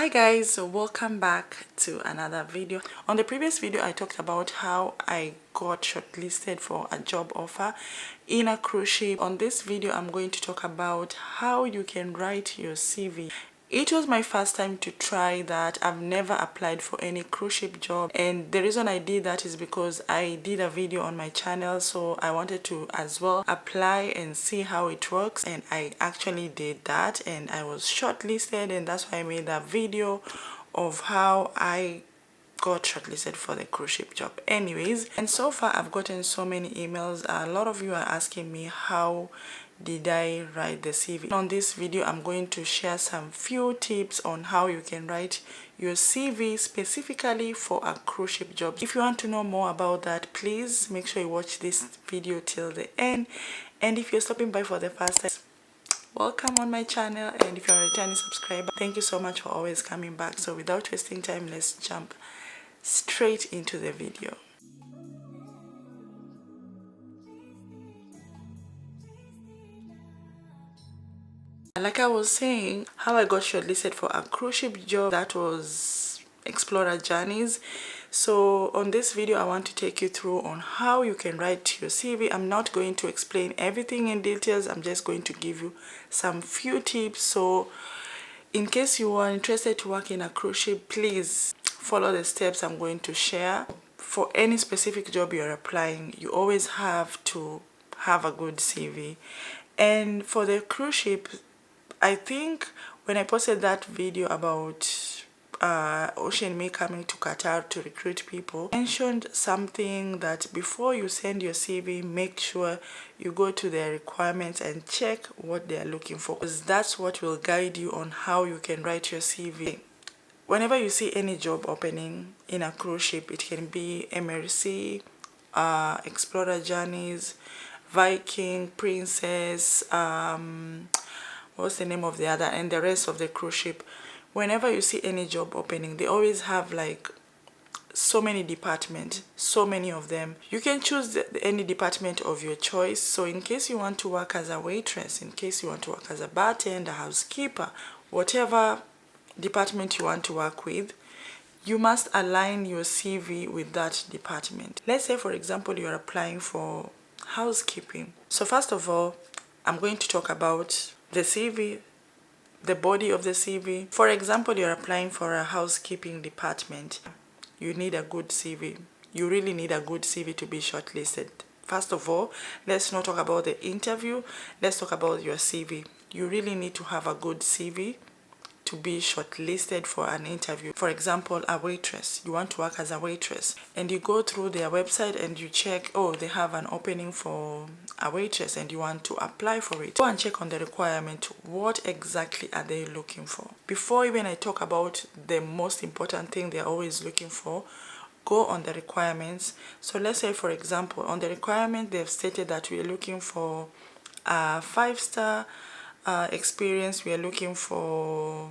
Hi guys, so welcome back to another video. On the previous video I talked about how I got shortlisted for a job offer in a cruise ship. On this video I'm going to talk about how you can write your CV. It was my first time to try that. I've never applied for any cruise ship job, and the reason I did that is because I did a video on my channel, so I wanted to as well apply and see how it works, and I actually did that and I was shortlisted, and that's why I made that video of how I got shortlisted for the cruise ship job. Anyways, and so far I've gotten so many emails. A lot of you are asking me how did I write the CV. On this video I'm going to share some few tips on how you can write your CV specifically for a cruise ship job. If you want to know more about that, please make sure you watch this video till the end. And if you're stopping by for the first time, welcome on my channel, and if you're a returning subscriber, thank you so much for always coming back. So without wasting time, let's jump straight into the video. Like I was saying, how I got shortlisted for a cruise ship job, that was Explorer Journeys. So on this video I want to take you through on how you can write your CV. I'm not going to explain everything in details, I'm just going to give you some few tips. So in case you are interested to work in a cruise ship, please follow the steps I'm going to share. For any specific job you're applying, you always have to have a good CV. And for the cruise ship, I think when I posted that video about oceanme coming to Qatar to recruit people, I mentioned something that before you send your CV, make sure you go to their requirements and check what they are looking for, because that's what will guide you on how you can write your CV. Whenever you see any job opening in a cruise ship, it can be MRC, Explorer Journeys, Viking, Princess, what's the name of the other, and the rest of the cruise ship. Whenever you see any job opening, they always have like so many departments, so many of them. You can choose any department of your choice. So in case you want to work as a waitress, in case you want to work as a bartender, housekeeper, whatever department you want to work with, you must align your CV with that department. Let's say for example you're applying for housekeeping. So first of all, I'm going to talk about the CV, the body of the CV. For example, you're applying for a housekeeping department. You need a good CV. You really need a good CV to be shortlisted. First of all, let's not talk about the interview. Let's talk about your CV. You really need to have a good CV to be shortlisted for an interview. For example, a waitress. You want to work as a waitress, and you go through their website and you check, oh, they have an opening for a waitress and you want to apply for it. Go and check on the requirement. What exactly are they looking for? Before even I talk about the most important thing they're always looking for, go on the requirements. So let's say for example, on the requirement they've stated that we're looking for a 5-star experience. We are looking for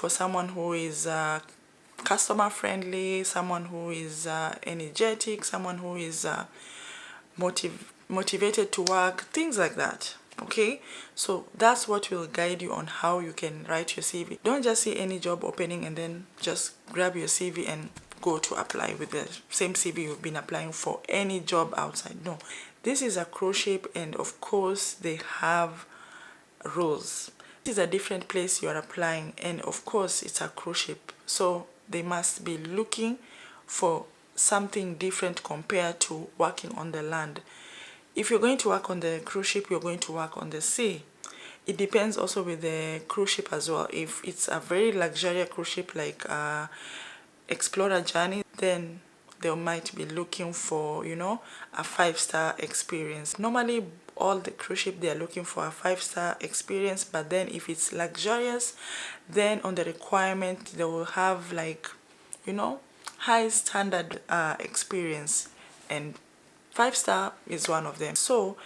someone who is customer friendly, someone who is energetic, someone who is motivated to work, things like that. Okay, so that's what will guide you on how you can write your CV. Don't just see any job opening and then just grab your CV and go to apply with the same CV you've been applying for any job outside. No, this is a cruise ship, and of course they have rules. This is a different place you're applying, and of course it's a cruise ship, so they must be looking for something different compared to working on the land. If you're going to work on the cruise ship, you're going to work on the sea. It depends also with the cruise ship as well. If it's a very luxurious cruise ship like Explorer Journey, then they might be looking for, you know, a 5-star experience. Normally all the cruise ship, they are looking for a 5-star experience, but then if it's luxurious, then on the requirement they will have, like, you know, high standard experience, and 5-star is one of them. So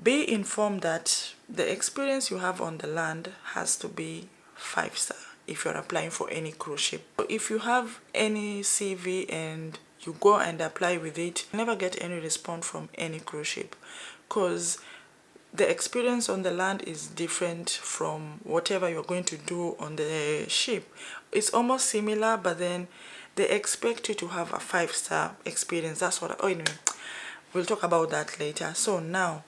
be informed that the experience you have on the land has to be 5-star if you're applying for any cruise ship. So if you have any CV and you go and apply with it, you never get any response from any cruise ship, because the experience on the land is different from whatever you're going to do on the ship. It's almost similar, but then they expect you to have a 5-star experience. That's what anyway, we'll talk about that later. So now,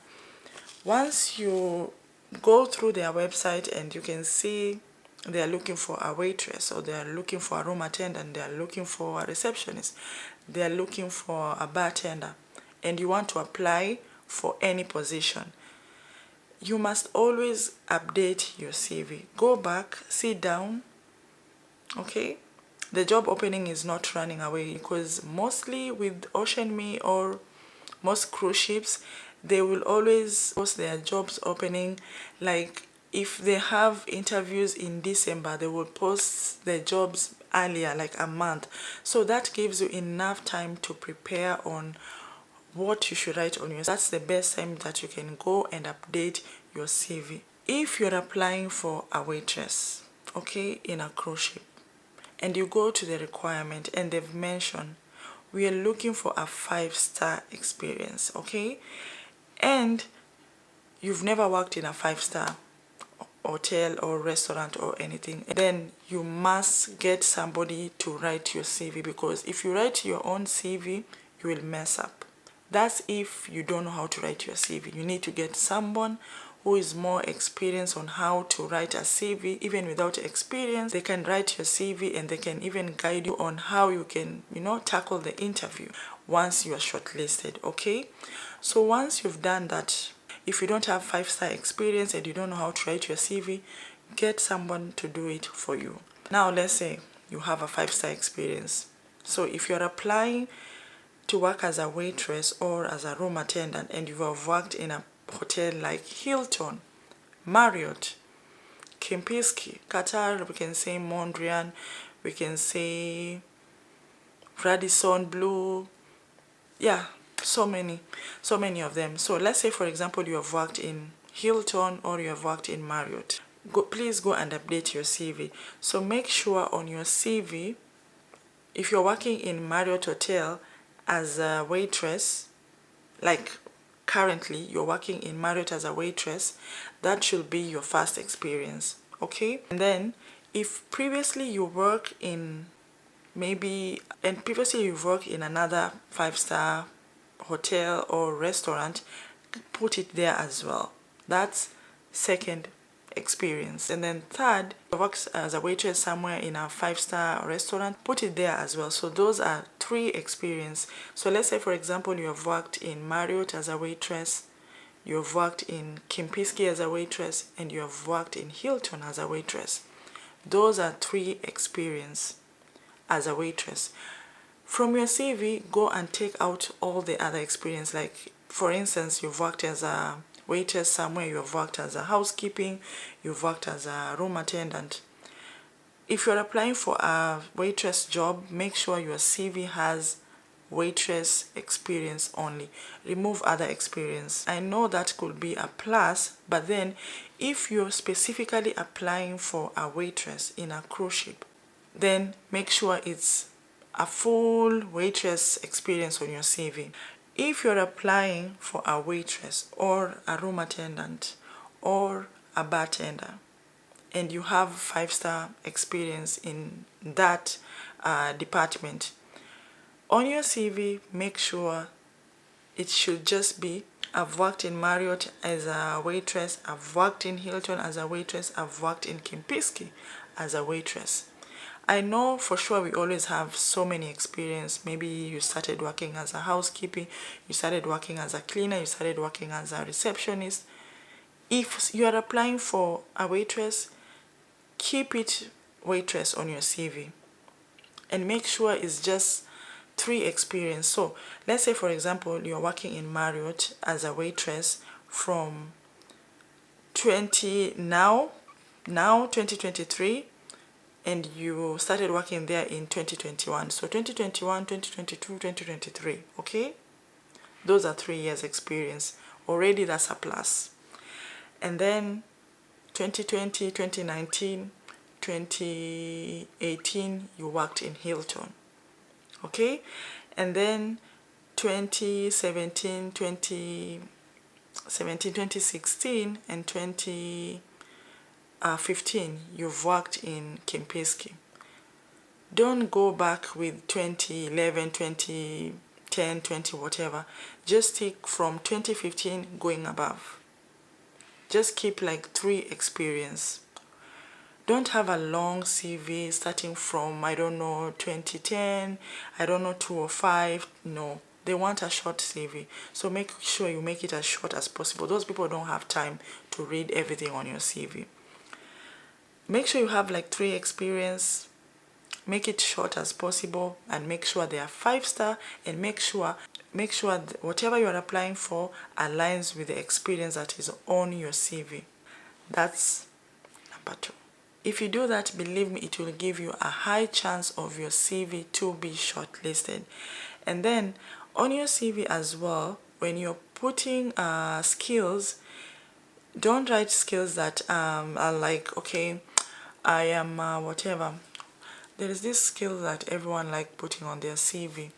once you go through their website and you can see they are looking for a waitress, or they are looking for a room attendant, they are looking for a receptionist, they are looking for a bartender, and you want to apply for any position, you must always update your CV. Go back, sit down, okay? The job opening is not running away, because mostly with oceanme or most cruise ships, they will always post their jobs opening. Like if they have interviews in December, they will post their jobs earlier, like a month. So that gives you enough time to prepare on what you should write on your. That's the best time that you can go and update your CV. If you're applying for a waitress, okay, in a cruise ship, and you go to the requirement and they've mentioned we are looking for a 5-star experience, okay, and you've never worked in a 5-star hotel or restaurant or anything, then you must get somebody to write your CV, because if you write your own CV, you will mess up. That's if you don't know how to write your CV. You need to get someone who is more experienced on how to write a CV. Even without experience, they can write your CV, and they can even guide you on how you can, tackle the interview once you are shortlisted, okay? So once you've done that, if you don't have 5-star experience and you don't know how to write your CV, get someone to do it for you. Now let's say you have a 5-star experience. So if you're applying to work as a waitress or as a room attendant, and you have worked in a hotel like Hilton, Marriott, Kempinski, Qatar, we can say Mondrian, we can say Radisson Blue, yeah, so many of them. So let's say, for example, you have worked in Hilton or you have worked in Marriott. Please go and update your CV. So make sure on your CV, if you're working in Marriott Hotel as a waitress, like currently you're working in Marriott as a waitress, that should be your first experience, okay? And then if previously you work in previously you've worked in another 5-star hotel or restaurant, put it there as well. That's second experience. And then third, you work as a waitress somewhere in a 5-star restaurant, put it there as well. So those are 3 experience. So let's say, for example, you have worked in Marriott as a waitress, you have worked in Kempinski as a waitress, and you have worked in Hilton as a waitress. Those are 3 experience as a waitress. From your CV, go and take out all the other experience. Like, for instance, you've worked as a waitress somewhere, you've worked as a housekeeping, you've worked as a room attendant. If you're applying for a waitress job, make sure your CV has waitress experience only. Remove other experience. I know that could be a plus, but then if you're specifically applying for a waitress in a cruise ship, then make sure it's a full waitress experience on your CV. If you're applying for a waitress or a room attendant or a bartender, and you have 5-star experience in that department, on your CV, make sure it should just be, I've worked in Marriott as a waitress, I've worked in Hilton as a waitress, I've worked in Kempinski as a waitress. I know for sure we always have so many experience. Maybe you started working as a housekeeping, you started working as a cleaner, you started working as a receptionist. If you are applying for a waitress, keep it waitress on your CV and make sure it's just 3 experience. So let's say, for example, you're working in Marriott as a waitress from 2023, and you started working there in 2021. So 2021, 2022, 2023, okay? Those are 3 years experience. Already that's a plus. And then 2020, 2019, 2018, you worked in Hilton, okay? And then 2017, 2016, 2016 and 2015 you've worked in Kempinski. Don't go back with 2011, 2010, 20 whatever. Just take from 2015 going above. Just keep like 3 experience. Don't have a long CV starting from, I don't know, 2010, I don't know, 205. No, they want a short CV. So make sure you make it as short as possible. Those people don't have time to read everything on your CV. Make sure you have like 3 experience. Make it short as possible and make sure they are 5-star, and make sure whatever you are applying for aligns with the experience that is on your CV. That's number 2. If you do that, believe me, it will give you a high chance of your CV to be shortlisted. And then on your CV as well, when you're putting skills, don't write skills that are like, okay, I am whatever. There is this skill that everyone like putting on their CV.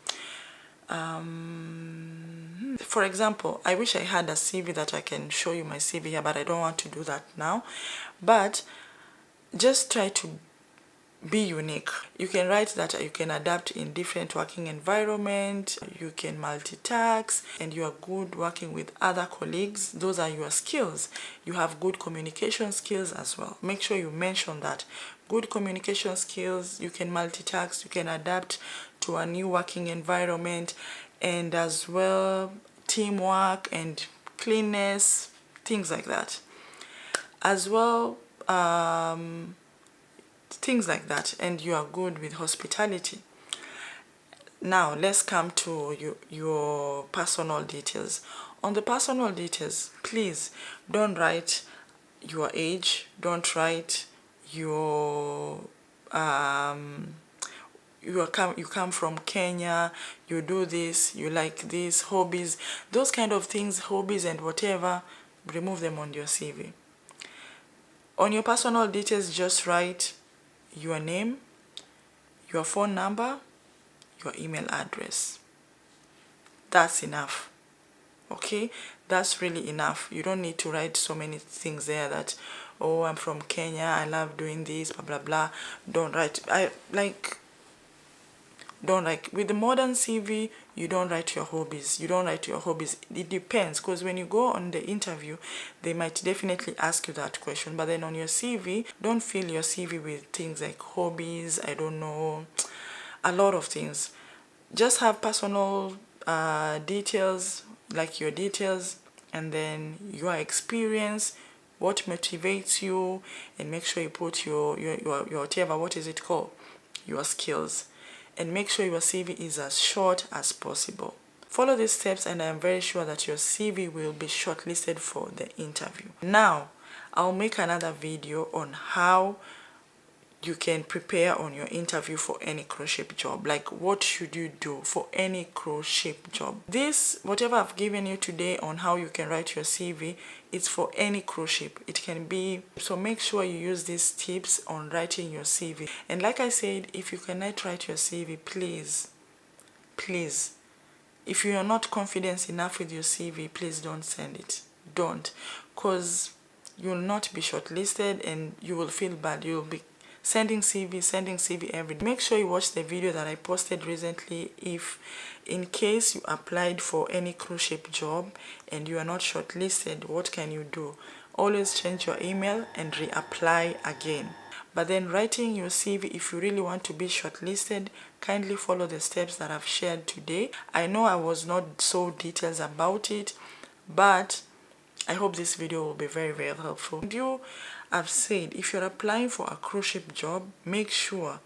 For example, I wish I had a CV that I can show you my CV here, but I don't want to do that now. But just try to be unique. You can write that you can adapt in different working environment, you can multitask, and you are good working with other colleagues. Those are your skills. You have good communication skills as well. Make sure you mention that. Good communication skills, you can multitask, you can adapt to a new working environment, and as well teamwork and cleanness, things like that. As well, things like that, and you are good with hospitality. Now let's come to your personal details. On the personal details, please don't write your age, don't write your you come from Kenya, you do this, you like this, hobbies, those kind of things, hobbies and whatever, remove them on your CV. On your personal details, just write your name, your phone number, your email address. That's enough. Okay, that's really enough. You don't need to write so many things there that, oh, I'm from Kenya, I love doing this, blah blah blah. Don't write. Don't like with the modern CV, you don't write your hobbies. You don't write your hobbies. It depends, because when you go on the interview, they might definitely ask you that question. But then on your CV, don't fill your CV with things like hobbies, I don't know, a lot of things. Just have personal details, like your details, and then your experience, what motivates you, and make sure you put your whatever, what is it called, your skills. And make sure your CV is as short as possible. Follow these steps and I am very sure that your CV will be shortlisted for the interview. Now, I'll make another video on how you can prepare on your interview for any cruise ship job. Like, what should you do for any cruise ship job? This, whatever I've given you today on how you can write your CV, it's for any cruise ship. It can be, so make sure you use these tips on writing your CV. And like I said, if you cannot write your CV, please, if you are not confident enough with your CV, please don't send it. Don't, because you will not be shortlisted and you will feel bad. You will be sending CV every day. Make sure you watch the video that I posted recently. If in case you applied for any cruise ship job and you are not shortlisted, what can you do? Always change your email and reapply again. But then writing your CV, if you really want to be shortlisted, kindly follow the steps that I've shared today. I know I was not so detailed about it, but I hope this video will be very, very helpful. And you have said, if you're applying for a cruise ship job, make sure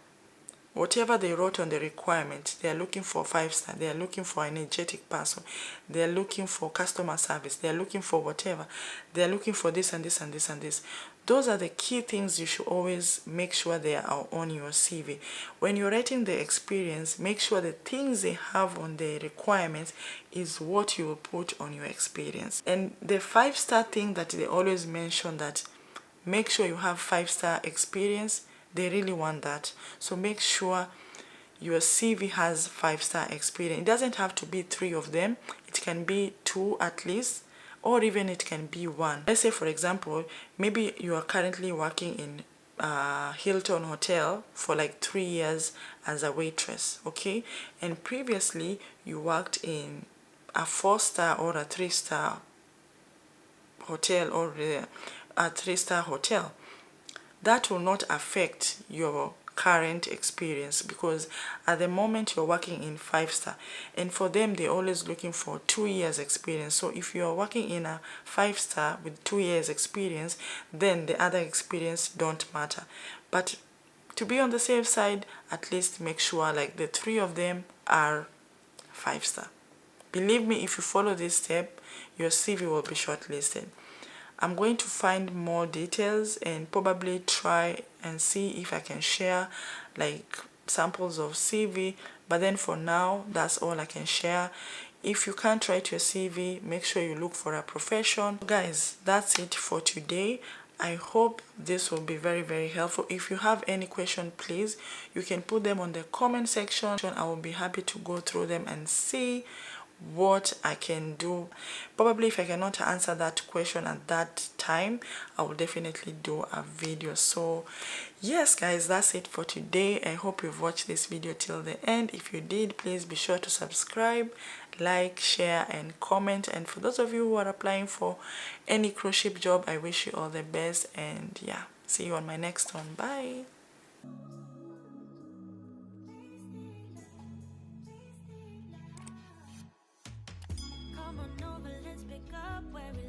whatever they wrote on the requirement, they are looking for 5-star, they are looking for an energetic person, they are looking for customer service, they are looking for whatever, they are looking for this and this and this and this. Those are the key things you should always make sure they are on your CV. When you're writing the experience, make sure the things they have on the requirements is what you will put on your experience. And the 5-star thing that they always mention, that make sure you have 5-star experience, they really want that. So make sure your CV has 5-star experience. It doesn't have to be 3 of them. It can be 2 at least, or even it can be one. Let's say, for example, maybe you are currently working in Hilton Hotel for like 3 years as a waitress, okay, and previously you worked in a 4-star or a 3-star hotel, or a 3-star hotel. That will not affect your current experience, because at the moment you're working in 5-star, and for them they're always looking for 2 years experience. So if you're working in a 5-star with 2 years experience, then the other experience don't matter. But to be on the safe side, at least make sure like the 3 of them are 5-star. Believe me, if you follow this step, your CV will be shortlisted. I'm going to find more details and probably try and see if I can share like samples of CV, but then for now that's all I can share. If you can't write your CV, make sure you look for a profession. Guys, that's it for today. I hope this will be very helpful. If you have any question, please, you can put them on the comment section. I will be happy to go through them and see what I can do. Probably if I cannot answer that question at that time, I will definitely do a video. So yes guys, that's it for today. I hope you've watched this video till the end. If you did, please be sure to subscribe, like, share and comment. And for those of you who are applying for any cruise ship job, I wish you all the best, and yeah, see you on my next one. Bye. Come on over, let's pick up where we